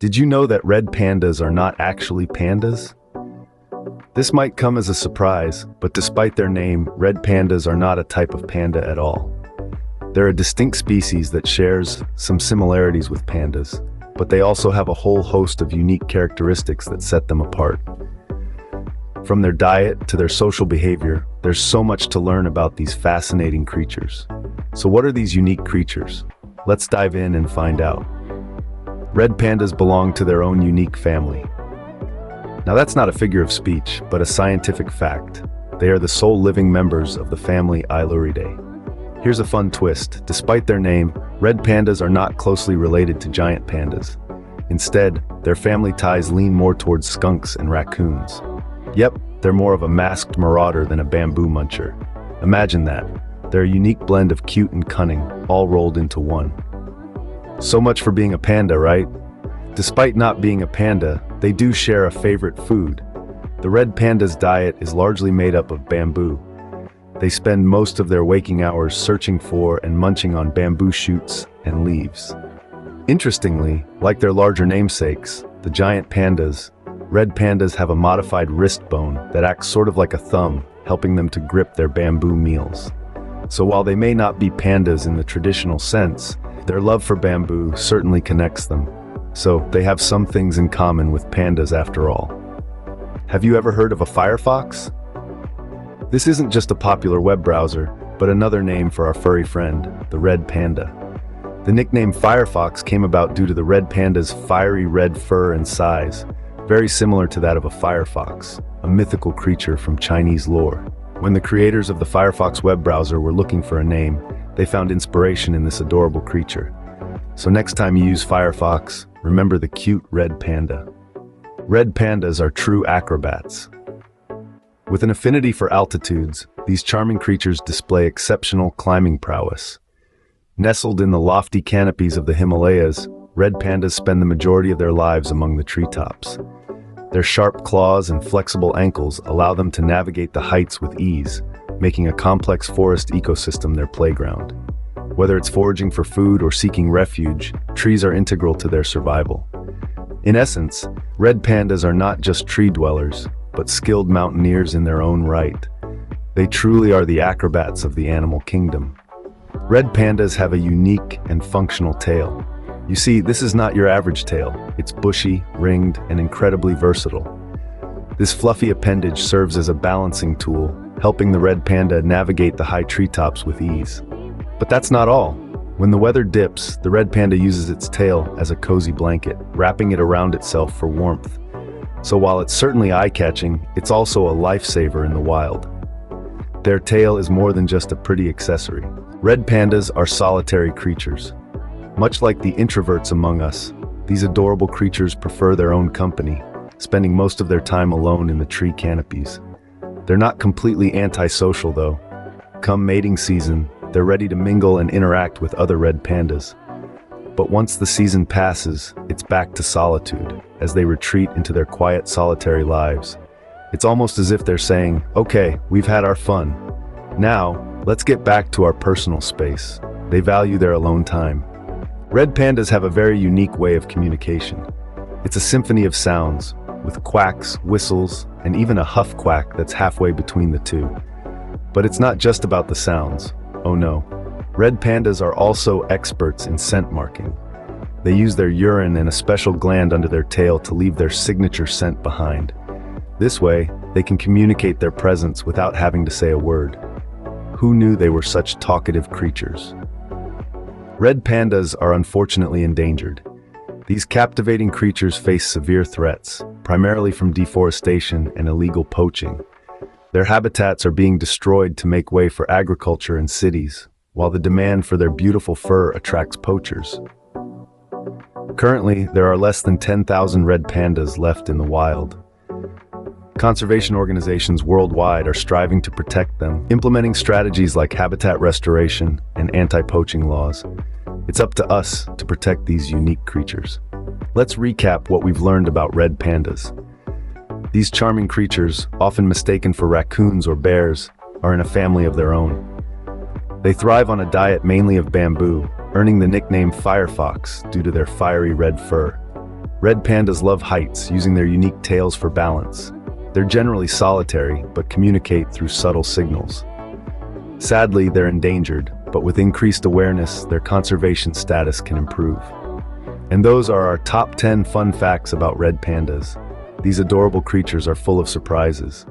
Did you know that red pandas are not actually pandas? This might come as a surprise, but despite their name, red pandas are not a type of panda at all. They're a distinct species that shares some similarities with pandas, but they also have a whole host of unique characteristics that set them apart. From their diet to their social behavior, there's so much to learn about these fascinating creatures. So what are these unique creatures? Let's dive in and find out. Red pandas belong to their own unique family. Now that's not a figure of speech, but a scientific fact. They are the sole living members of the family Ailuridae. Here's a fun twist. Despite their name, red pandas are not closely related to giant pandas. Instead, their family ties lean more towards skunks and raccoons. Yep, they're more of a masked marauder than a bamboo muncher. Imagine that. They're a unique blend of cute and cunning, all rolled into one. So much for being a panda, right? Despite not being a panda, they do share a favorite food. The red panda's diet is largely made up of bamboo. They spend most of their waking hours searching for and munching on bamboo shoots and leaves. Interestingly, like their larger namesakes, the giant pandas, red pandas have a modified wrist bone that acts sort of like a thumb, helping them to grip their bamboo meals. So while they may not be pandas in the traditional sense, their love for bamboo certainly connects them. So they have some things in common with pandas after all. Have you ever heard of a firefox? This isn't just a popular web browser, but another name for our furry friend, the red panda. The nickname firefox came about due to the red panda's fiery red fur and size, very similar to that of a firefox, a mythical creature from Chinese lore. When the creators of the Firefox web browser were looking for a name, they found inspiration in this adorable creature. So next time you use Firefox, remember the cute red panda. Red pandas are true acrobats. With an affinity for altitudes, these charming creatures display exceptional climbing prowess. Nestled in the lofty canopies of the Himalayas, red pandas spend the majority of their lives among the treetops. Their sharp claws and flexible ankles allow them to navigate the heights with ease, making a complex forest ecosystem their playground. Whether it's foraging for food or seeking refuge, trees are integral to their survival. In essence, red pandas are not just tree dwellers, but skilled mountaineers in their own right. They truly are the acrobats of the animal kingdom. Red pandas have a unique and functional tail. You see, this is not your average tail. It's bushy, ringed, and incredibly versatile. This fluffy appendage serves as a balancing tool, helping the red panda navigate the high treetops with ease. But that's not all. When the weather dips, the red panda uses its tail as a cozy blanket, wrapping it around itself for warmth. So while it's certainly eye-catching, it's also a lifesaver in the wild. Their tail is more than just a pretty accessory. Red pandas are solitary creatures. Much like the introverts among us, these adorable creatures prefer their own company, spending most of their time alone in the tree canopies. They're not completely antisocial though. Come mating season, they're ready to mingle and interact with other red pandas. But once the season passes, it's back to solitude, as they retreat into their quiet, solitary lives. It's almost as if they're saying, okay, we've had our fun. Now, let's get back to our personal space. They value their alone time. Red pandas have a very unique way of communication. It's a symphony of sounds, with quacks, whistles, and even a huff quack that's halfway between the two. But it's not just about the sounds. Oh no. Red pandas are also experts in scent marking. They use their urine and a special gland under their tail to leave their signature scent behind. This way, they can communicate their presence without having to say a word. Who knew they were such talkative creatures? Red pandas are unfortunately endangered. These captivating creatures face severe threats, primarily from deforestation and illegal poaching. Their habitats are being destroyed to make way for agriculture and cities, while the demand for their beautiful fur attracts poachers. Currently, there are less than 10,000 red pandas left in the wild. Conservation organizations worldwide are striving to protect them, implementing strategies like habitat restoration and anti-poaching laws. It's up to us to protect these unique creatures. Let's recap what we've learned about red pandas. These charming creatures, often mistaken for raccoons or bears, are in a family of their own. They thrive on a diet mainly of bamboo, earning the nickname firefox due to their fiery red fur. Red pandas love heights, using their unique tails for balance. They're generally solitary, but communicate through subtle signals. Sadly, they're endangered, but with increased awareness, their conservation status can improve. And those are our top 10 fun facts about red pandas. These adorable creatures are full of surprises.